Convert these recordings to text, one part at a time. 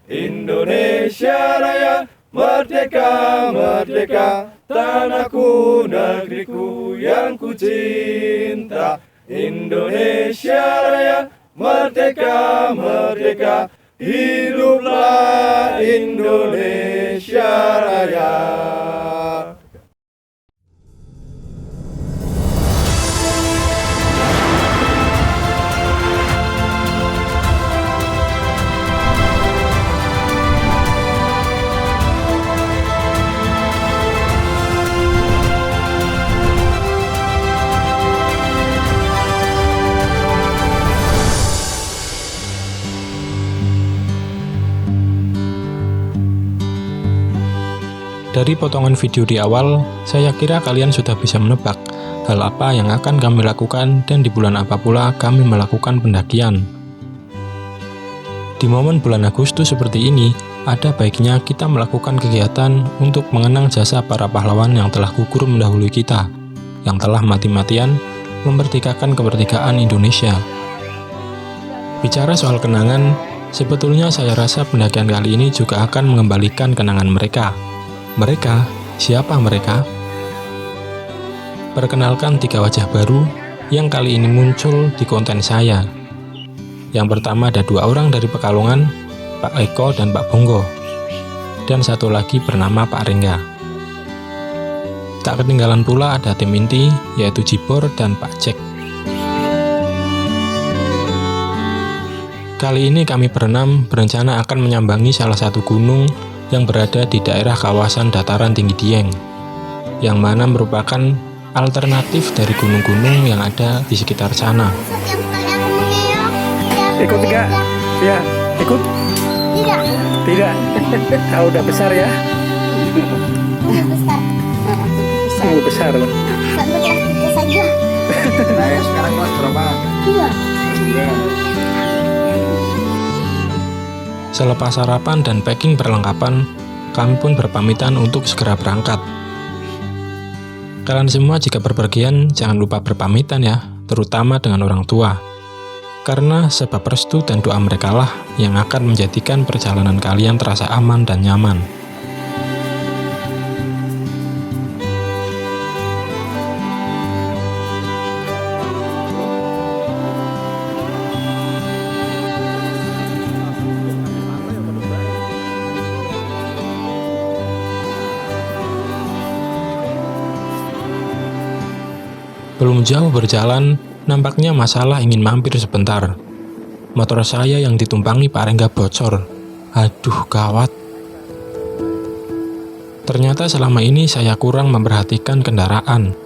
Indonesia Raya, merdeka, merdeka, tanahku, negeriku yang ku cinta. Indonesia Raya, merdeka, merdeka, hiduplah Indonesia Raya. Dari potongan video di awal, saya kira kalian sudah bisa menebak hal apa yang akan kami lakukan dan di bulan apa pula kami melakukan pendakian. Di momen bulan Agustus seperti ini, ada baiknya kita melakukan kegiatan untuk mengenang jasa para pahlawan yang telah gugur mendahului kita, yang telah mati-matian memerdekakan kemerdekaan Indonesia. Bicara soal kenangan, sebetulnya saya rasa pendakian kali ini juga akan mengembalikan kenangan mereka. Mereka? Siapa mereka? Perkenalkan 3 wajah baru yang kali ini muncul di konten saya. Yang pertama ada 2 orang dari Pekalongan, Pak Eko dan Pak Bonggo. Dan satu lagi bernama Pak Rengga. Tak ketinggalan pula ada tim inti, yaitu Jibor dan Pak Jack. Kali ini kami berenam berencana akan menyambangi salah satu gunung yang berada di daerah kawasan dataran tinggi Dieng, yang mana merupakan alternatif dari gunung-gunung yang ada di sekitar sana. Ikut enggak? Ya, ikut? Tidak. Tidak. Kau udah besar ya? Udah besar. Sungguh besar loh. Sampai kelas 3 saja. Nah, sekarang kelas berapa? 2. Selepas sarapan dan packing perlengkapan, kami pun berpamitan untuk segera berangkat. Kalian semua jika berpergian jangan lupa berpamitan ya, terutama dengan orang tua. Karena sebab restu dan doa mereka lah yang akan menjadikan perjalanan kalian terasa aman dan nyaman. Belum jauh berjalan, nampaknya masalah ingin mampir sebentar. Motor saya yang ditumpangi Pak Rengga bocor. Aduh, gawat. Ternyata selama ini saya kurang memperhatikan kendaraan.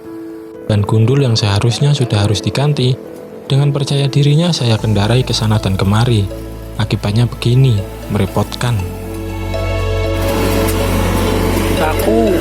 Ban gundul yang seharusnya sudah harus diganti, dengan percaya dirinya saya kendarai ke sana dan kemari. Akibatnya begini, merepotkan. Aku.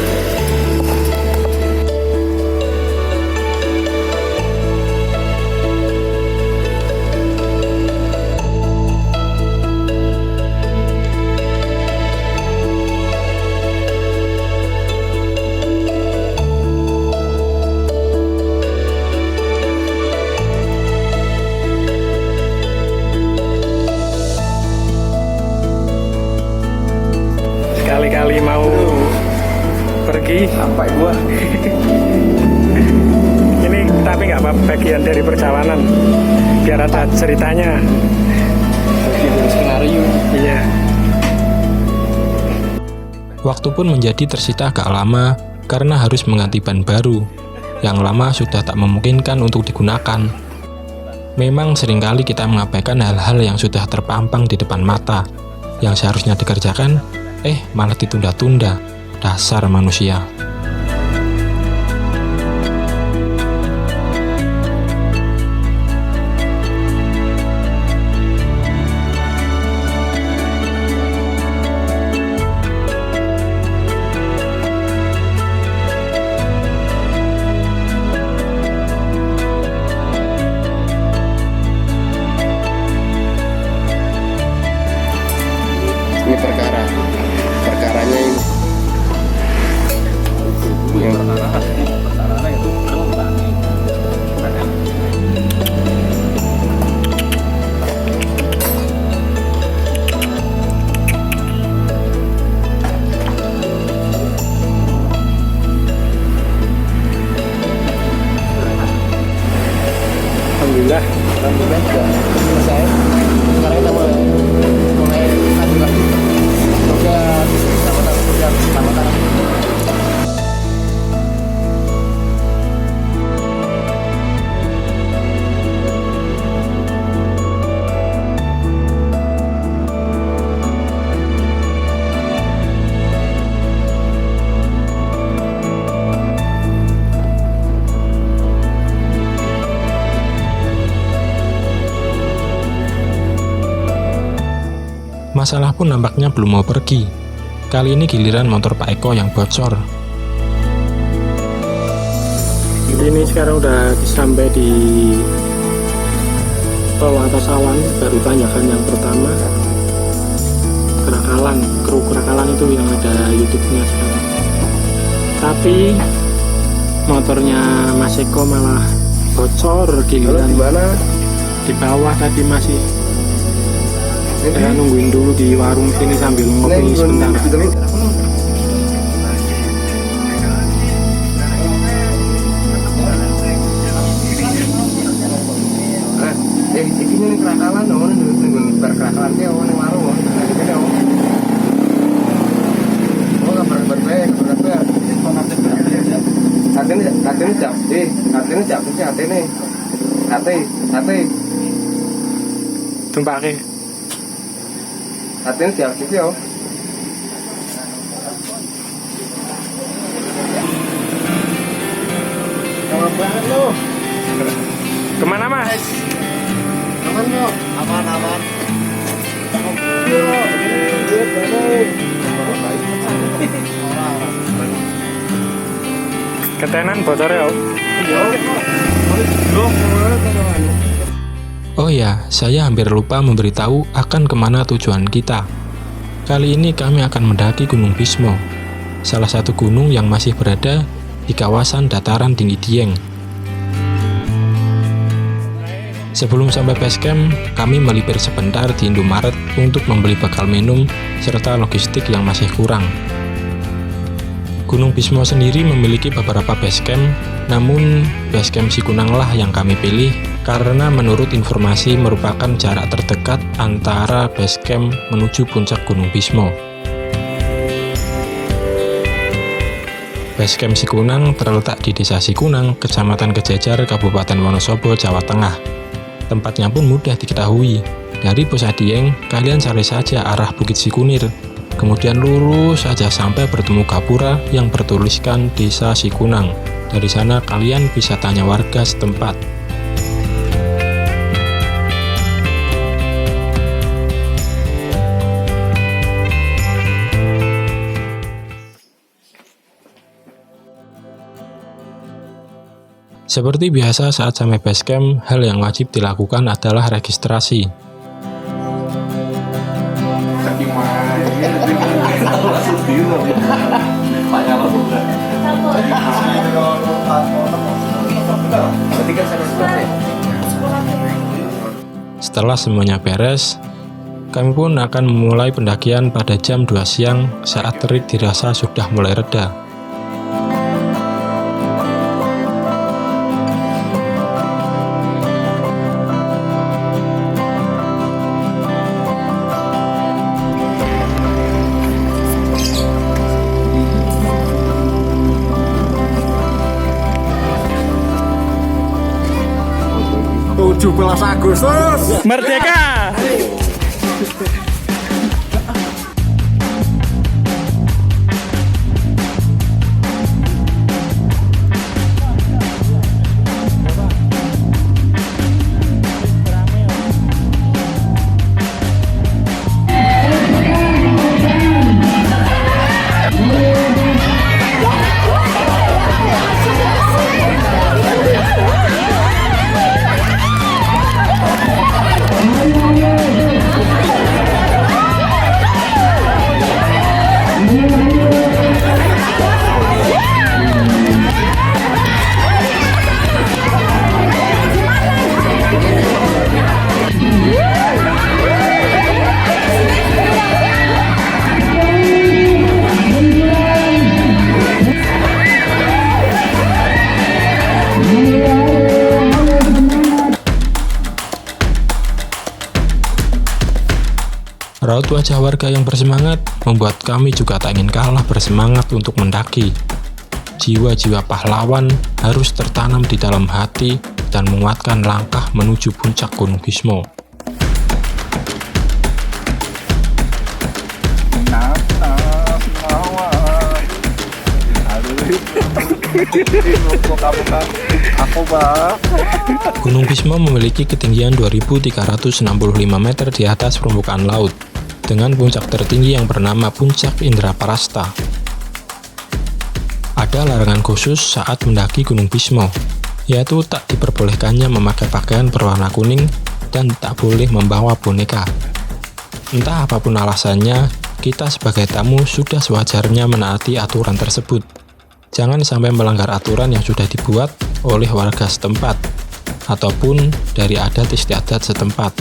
Sekali-kali mau pergi Sampai gua. ini, tapi nggak apa-apa, bagian dari perjalanan biar ada ceritanya. Bagian dari skenario. Iya. Waktu pun menjadi tersita agak lama karena harus mengganti ban baru, yang lama sudah tak memungkinkan untuk digunakan. Memang seringkali kita mengabaikan hal-hal yang sudah terpampang di depan mata, yang seharusnya dikerjakan, malah ditunda-tunda. Dasar manusia. Ini perkaranya ini. Masalah pun nampaknya belum mau pergi. Kali ini giliran motor Pak Eko yang bocor. Ini sekarang udah sampai di tol atas awan. Baru tanjakan yang pertama, Krakalan, kru Krakalan itu yang ada YouTube-nya sekarang. Tapi motornya Mas Eko malah bocor giliran. Di mana? Di bawah tadi masih. Saya nungguin dulu di warung sini sambil ngopi sebentar. Ini nih Krakalan, nunggu Krakalan dia, nih warung, berbeda. Katanya jatuh nih. Tumpake. Katanya jatuh ya. Aman banget lo. Kemana Mas? Aman lo. Aman. Ketenan bocor ya. Oh ya, saya hampir lupa memberitahu akan kemana tujuan kita. Kali ini kami akan mendaki Gunung Bismo, salah satu gunung yang masih berada di kawasan dataran tinggi Dieng. Sebelum sampai base camp, kami melipir sebentar di Indomaret untuk membeli bekal minum serta logistik yang masih kurang. Gunung Bismo sendiri memiliki beberapa base camp, namun base camp Sikunang lah yang kami pilih karena menurut informasi merupakan jarak terdekat antara base camp menuju puncak Gunung Bismo. Base camp Sikunang terletak di Desa Sikunang, Kecamatan Kejajar, Kabupaten Wonosobo, Jawa Tengah. Tempatnya pun mudah diketahui. Dari Pusat Dieng, kalian cari saja arah Bukit Sikunir. Kemudian lurus saja sampai bertemu gapura yang bertuliskan Desa Sikunang. Dari sana kalian bisa tanya warga setempat. Seperti biasa saat sampai base camp, hal yang wajib dilakukan adalah registrasi. Setelah semuanya beres, kami pun akan memulai pendakian pada jam 2 siang saat terik dirasa sudah mulai reda. Agustus Merdeka! Raut wajah warga yang bersemangat membuat kami juga tak ingin kalah bersemangat untuk mendaki. Jiwa-jiwa pahlawan harus tertanam di dalam hati dan menguatkan langkah menuju puncak Gunung Bismo. Gunung Bismo memiliki ketinggian 2.365 meter di atas permukaan laut. dengan puncak tertinggi yang bernama Puncak Indraparasta. Ada larangan khusus saat mendaki Gunung Bismo, yaitu tak diperbolehkannya memakai pakaian berwarna kuning dan tak boleh membawa boneka. Entah apapun alasannya, kita sebagai tamu sudah sewajarnya menaati aturan tersebut. Jangan sampai melanggar aturan yang sudah dibuat oleh warga setempat, ataupun dari adat istiadat setempat.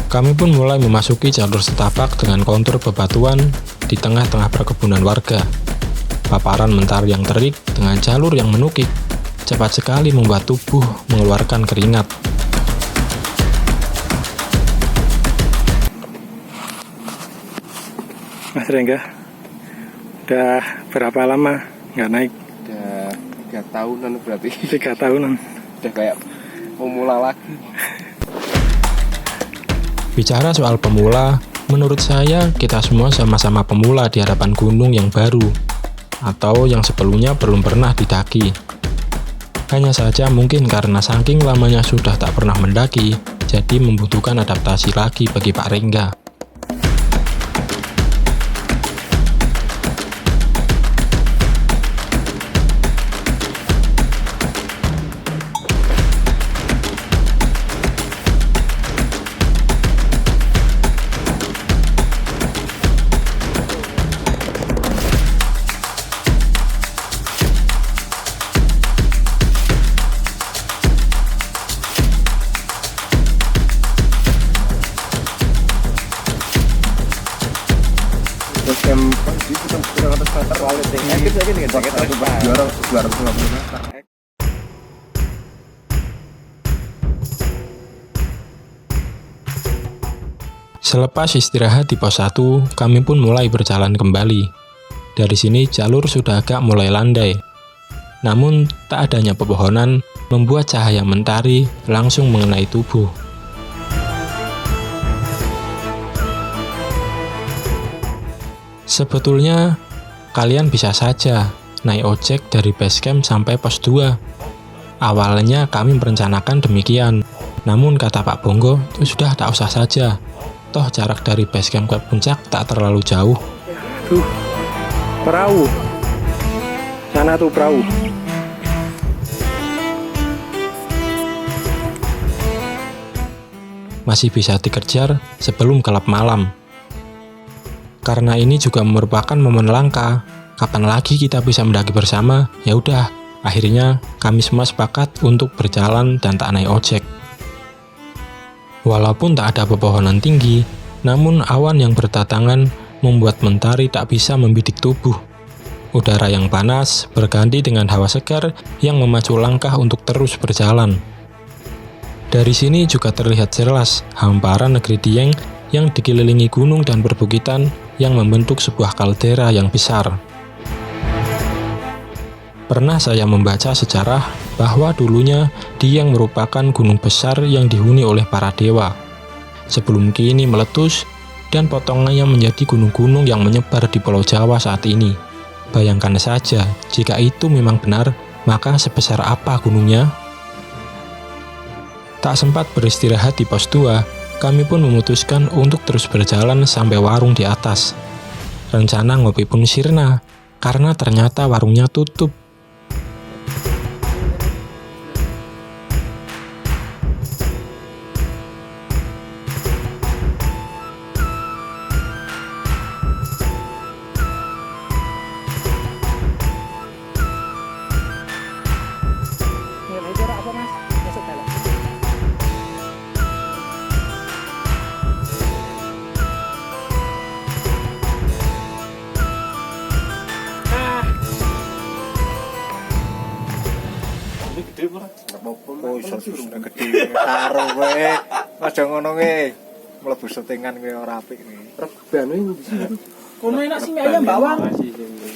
Kami pun mulai memasuki jalur setapak dengan kontur bebatuan di tengah-tengah perkebunan warga. Paparan mentari yang terik dengan jalur yang menukik cepat sekali membuat tubuh mengeluarkan keringat. Mas Rengga, udah berapa lama nggak naik? Udah 3 tahunan berarti. 3 tahunan. Udah kayak pemula lagi. Bicara soal pemula, menurut saya kita semua sama-sama pemula di hadapan gunung yang baru, atau yang sebelumnya belum pernah didaki. Hanya saja mungkin karena saking lamanya sudah tak pernah mendaki, jadi membutuhkan adaptasi lagi bagi Pak Rengga. Terus yang pagi itu 200 meter lalu tinggi. Kita ini kan 250 meter. Selepas istirahat di pos 1, kami pun mulai berjalan kembali. Dari sini jalur sudah agak mulai landai. Namun tak adanya pepohonan membuat cahaya mentari langsung mengenai tubuh. Sebetulnya, kalian bisa saja naik ojek dari base camp sampai pos 2. Awalnya kami merencanakan demikian, namun kata Pak Bonggo, itu sudah tak usah saja. Toh jarak dari base camp ke puncak tak terlalu jauh. Tuh, perahu. Sana tuh perahu. Masih bisa dikejar sebelum gelap malam. Karena ini juga merupakan momen langka, kapan lagi kita bisa mendaki bersama? Ya udah, akhirnya kami semua sepakat untuk berjalan dan tak naik ojek. Walaupun tak ada pepohonan tinggi, namun awan yang berdatangan membuat mentari tak bisa membidik tubuh. Udara yang panas berganti dengan hawa segar yang memacu langkah untuk terus berjalan. Dari sini juga terlihat jelas hamparan negeri Dieng yang dikelilingi gunung dan perbukitan yang membentuk sebuah kaldera yang besar. Pernah saya membaca sejarah bahwa dulunya Dieng merupakan gunung besar yang dihuni oleh para dewa, sebelum kini meletus dan potongannya menjadi gunung-gunung yang menyebar di Pulau Jawa saat ini. Bayangkan saja, jika itu memang benar, maka sebesar apa gunungnya? Tak sempat beristirahat di pos 2, kami pun memutuskan untuk terus berjalan sampai warung di atas. Rencana ngopi pun sirna, karena ternyata warungnya tutup. Oh, iso sudah gede. Karo kowe. Aja ngono kowe. Mlebu settingan kowe ora apik iki. Reban ini di sini. Kono enak sing ayam bawang.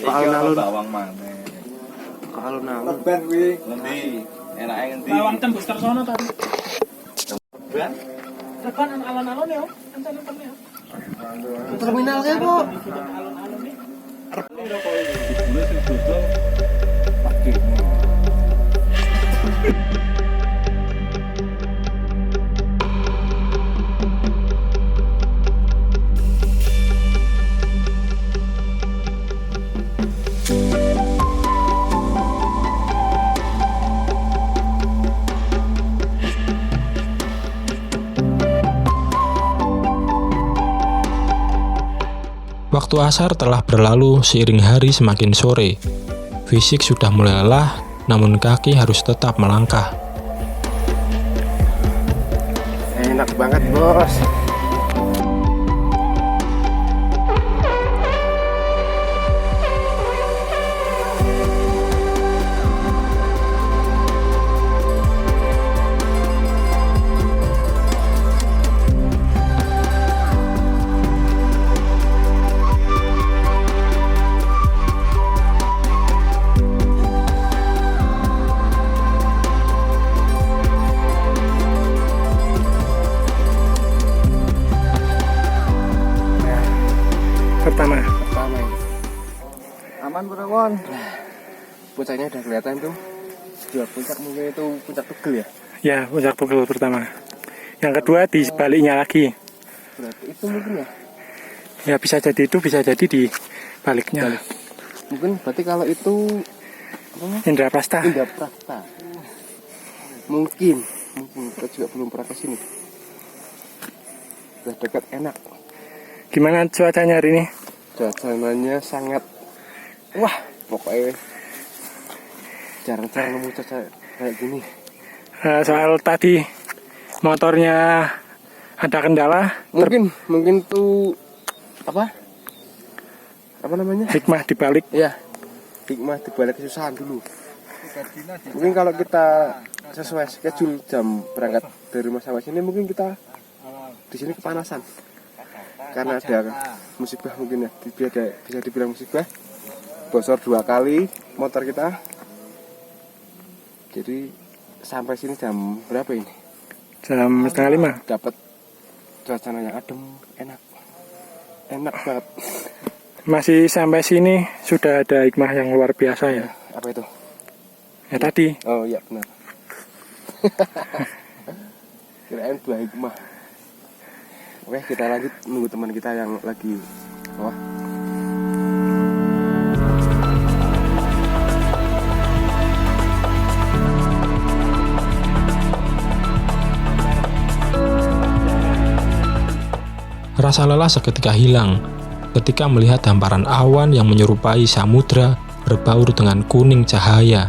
Alun-alun. Bawang maneh. Alun-alun. Ben kuwi Ngendi? Enake ngendi? Bawang tembus tersono tadi. Ben. Depan alon-alon ya, enten-enten ya. Terminal kayak kok. Alon-alon nih. Dibule sing dodol pagi. Waktu asar telah berlalu seiring hari semakin sore. Fisik sudah mulai lelah, namun kaki harus tetap melangkah. Enak banget, bos. Pertama. Ini. Aman Brawon. Puncaknya udah kelihatan tuh. Dua puncak, mungkin itu puncak Tugel ya. Ya, puncak Tugel pertama. Yang kedua di sebaliknya lagi. Berarti itu mungkin ya. Ya bisa jadi itu, bisa jadi di baliknya. Mungkin berarti kalau itu Indraprasta. Indraprasta. Mungkin kita juga belum pernah kesini. Udah dekat, enak. Gimana cuacanya hari ini? Cuacanya sangat, wah, pokoknya jarang-jarang nemu cuaca kayak gini. Soal tadi motornya ada kendala, Mungkin tuh apa namanya? hikmah dibalik. Ya, hikmah dibalik kesusahan dulu. Mungkin kalau kita sesuai schedule jam berangkat dari rumah sampai sini, mungkin kita di sini kepanasan karena ada musibah, mungkin ya, bisa dibilang musibah. Bocor 2 kali motor kita. Jadi sampai sini jam berapa ini? Jam 4:30. Dapat cuacanya yang adem, enak banget. Masih sampai sini sudah ada hikmah yang luar biasa ya. Apa itu? Ya tadi. Oh iya benar. Kirain 2 hikmah. Oke, kita lanjut nunggu teman kita yang lagi bawah. Rasa lelah seketika hilang ketika melihat hamparan awan yang menyerupai samudra berbaur dengan kuning cahaya.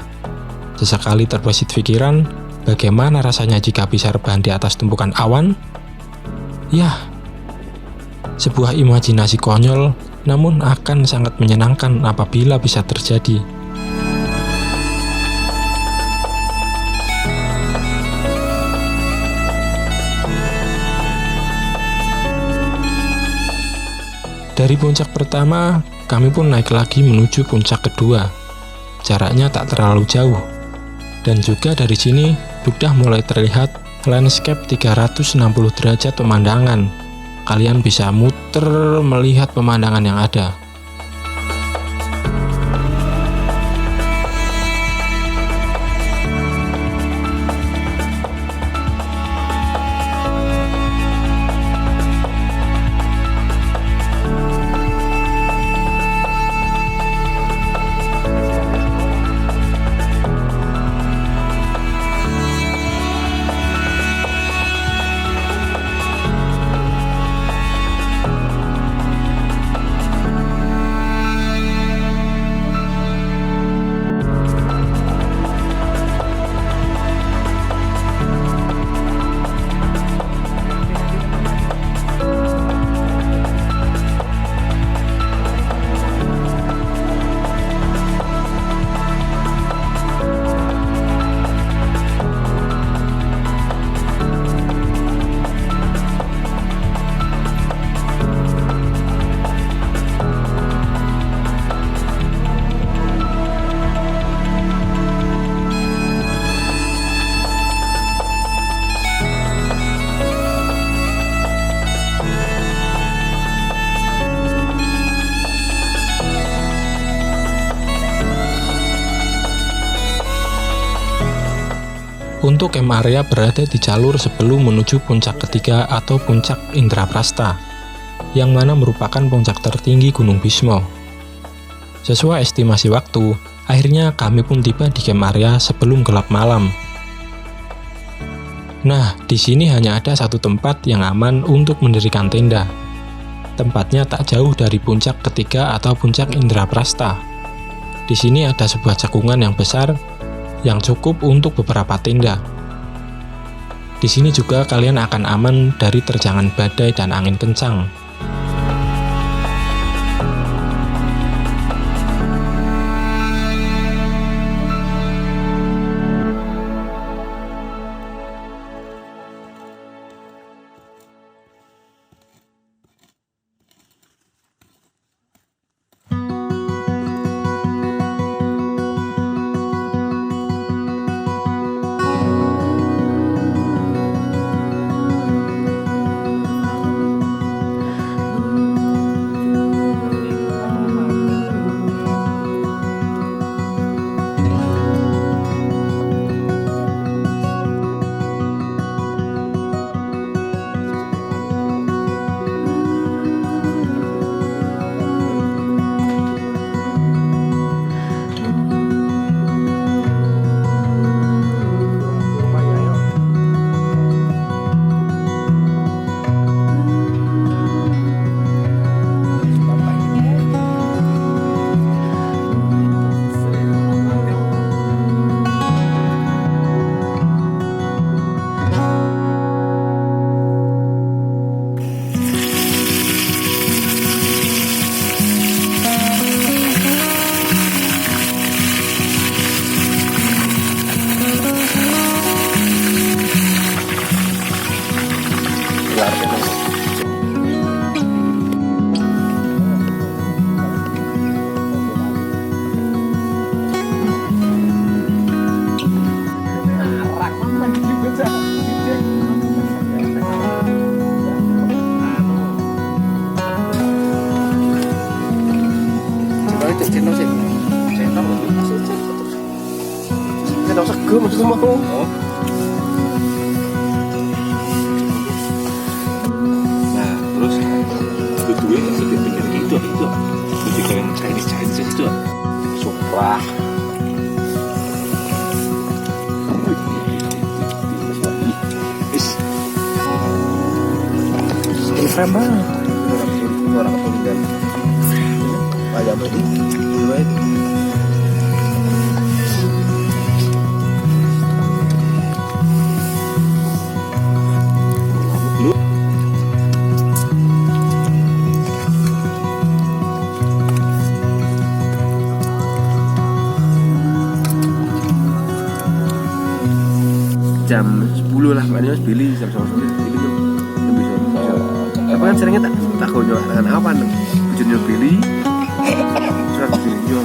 Sesekali terbesit pikiran, bagaimana rasanya jika bisa rebahan di atas tumpukan awan? Yah, sebuah imajinasi konyol, namun akan sangat menyenangkan apabila bisa terjadi. Dari puncak pertama, kami pun naik lagi menuju puncak kedua. Jaraknya tak terlalu jauh. Dan juga dari sini, sudah mulai terlihat landscape 360 derajat pemandangan. Kalian bisa muter melihat pemandangan yang ada. Untuk camp area berada di jalur sebelum menuju puncak ketiga atau puncak Indraprasta, yang mana merupakan puncak tertinggi Gunung Bismo. Sesuai estimasi waktu, akhirnya kami pun tiba di camp area sebelum gelap malam. Nah, di sini hanya ada satu tempat yang aman untuk mendirikan tenda. Tempatnya tak jauh dari puncak ketiga atau puncak Indraprasta. Di sini ada sebuah cekungan yang besar yang cukup untuk beberapa tenda. Di sini juga kalian akan aman dari terjangan badai dan angin kencang. Channel sego maksudnya mau. Nah, terus duit yang pinggir gitu. Jadi kalian Chinese itu. Sumpah. Ini keren banget. Orang kemudian ayam itu dua itu. Jam 10 lah, makanya Mas Billy jam 9 Billy tuh lebih sore. Apa kan seringnya tak konyol dengan apa nih? Bujurnya Billy, surat Billy yo.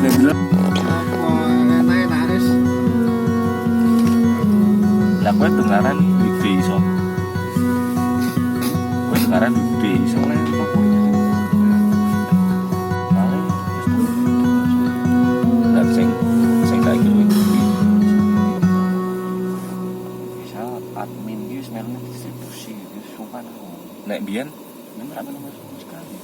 Dia bilang, enak Haris. Lah gue dengaran weekday iso. Gue dengaran weekday iso. Dan sing lagi bisa admin dia sebenarnya distribusi itu sumpah nek biyen memang apa nomor sekali.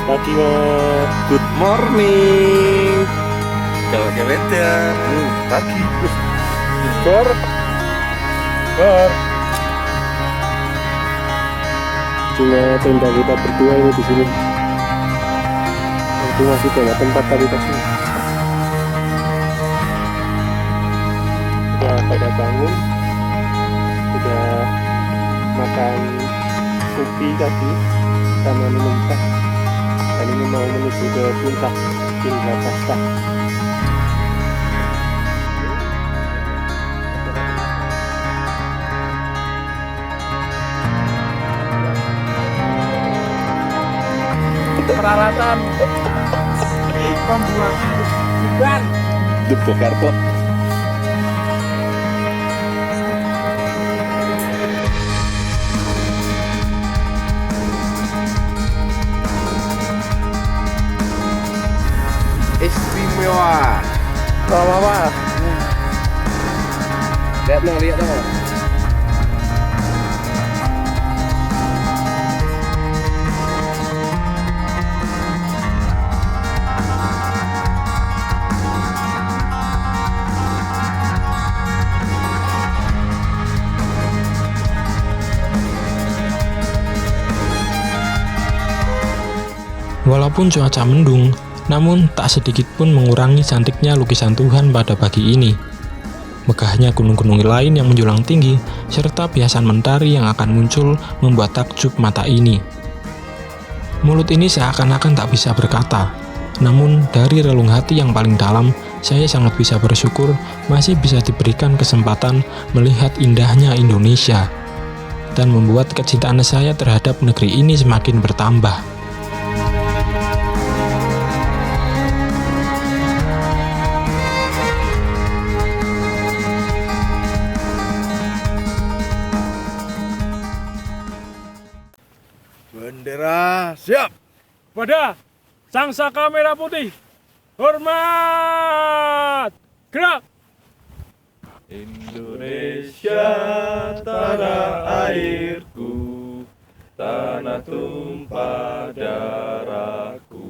Pagi Mas. Good morning. Cewek-cewek Pagi. Bor. Cuma tenda kita berdua ini di sini. Itu masih banyak tempat tadi kasih. Sudah pada bangun, sudah makan kopi tadi sama minum teh. Dan ini mau menuju ke puncak Indraprasta. Peralatan pembuat ban. dibongkar kok. Istimewa. Lama. Lihat no. Walaupun cuaca mendung, namun tak sedikit pun mengurangi cantiknya lukisan Tuhan pada pagi ini. Megahnya gunung-gunung lain yang menjulang tinggi, serta biasan mentari yang akan muncul membuat takjub mata ini. Mulut ini seakan-akan tak bisa berkata, namun dari relung hati yang paling dalam, saya sangat bisa bersyukur masih bisa diberikan kesempatan melihat indahnya Indonesia, dan membuat kecintaan saya terhadap negeri ini semakin bertambah. Bendera siap. Pada sang saka merah putih. Hormat. Gerak. Indonesia tanah airku, tanah tumpah darahku.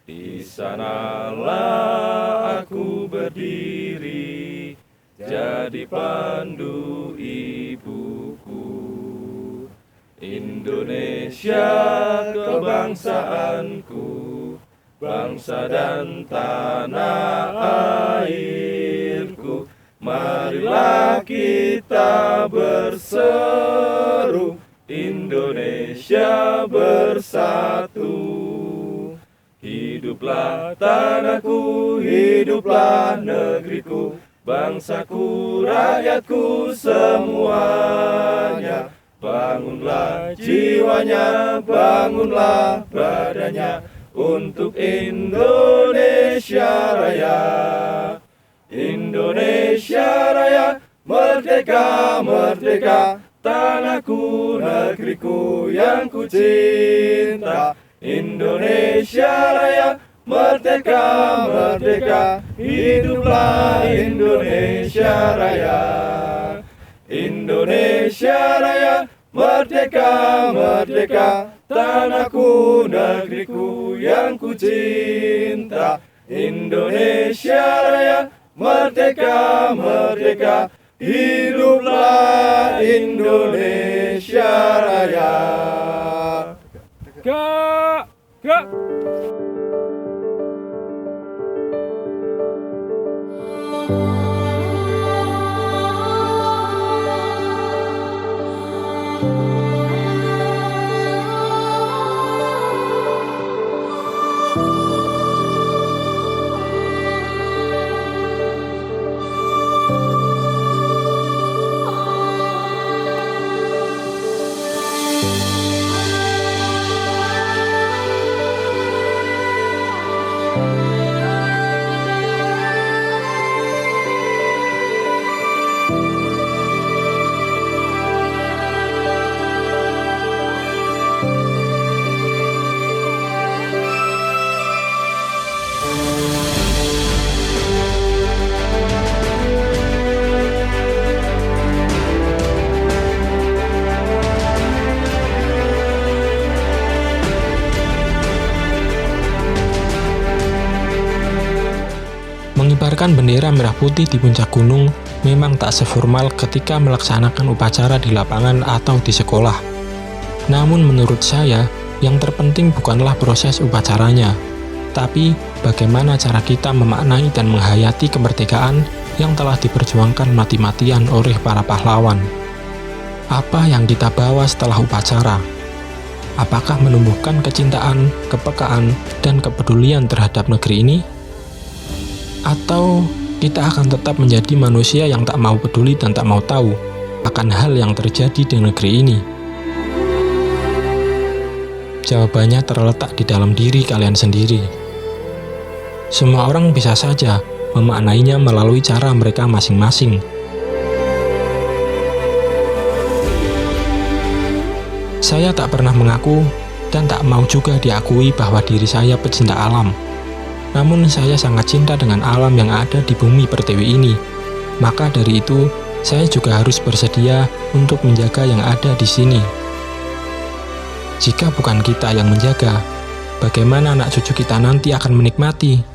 Di sanalah aku berdiri, jadi pandu ibuku. Indonesia kebangsaanku, bangsa dan tanah airku. Marilah kita berseru, Indonesia bersatu. Hiduplah tanahku, hiduplah negeriku, bangsaku, rakyatku semuanya. Bangunlah jiwanya, bangunlah badannya, untuk Indonesia Raya. Indonesia Raya, merdeka, merdeka, tanahku, negeriku yang ku cinta. Indonesia Raya, merdeka, merdeka, hiduplah Indonesia Raya. Indonesia Raya, merdeka, merdeka, tanahku, negeriku yang ku cinta. Indonesia Raya, merdeka, merdeka, hiduplah Indonesia Raya. Gerak. Mengibarkan bendera merah putih di puncak gunung memang tak seformal ketika melaksanakan upacara di lapangan atau di sekolah. Namun menurut saya, yang terpenting bukanlah proses upacaranya, tapi bagaimana cara kita memaknai dan menghayati kemerdekaan yang telah diperjuangkan mati-matian oleh para pahlawan. Apa yang kita bawa setelah upacara? Apakah menumbuhkan kecintaan, kepekaan, dan kepedulian terhadap negeri ini? Atau kita akan tetap menjadi manusia yang tak mau peduli dan tak mau tahu akan hal yang terjadi di negeri ini? Jawabannya terletak di dalam diri kalian sendiri. Semua orang bisa saja memaknainya melalui cara mereka masing-masing. Saya tak pernah mengaku dan tak mau juga diakui bahwa diri saya pecinta alam. Namun saya sangat cinta dengan alam yang ada di bumi pertiwi ini. Maka dari itu, saya juga harus bersedia untuk menjaga yang ada di sini. Jika bukan kita yang menjaga, bagaimana anak cucu kita nanti akan menikmati?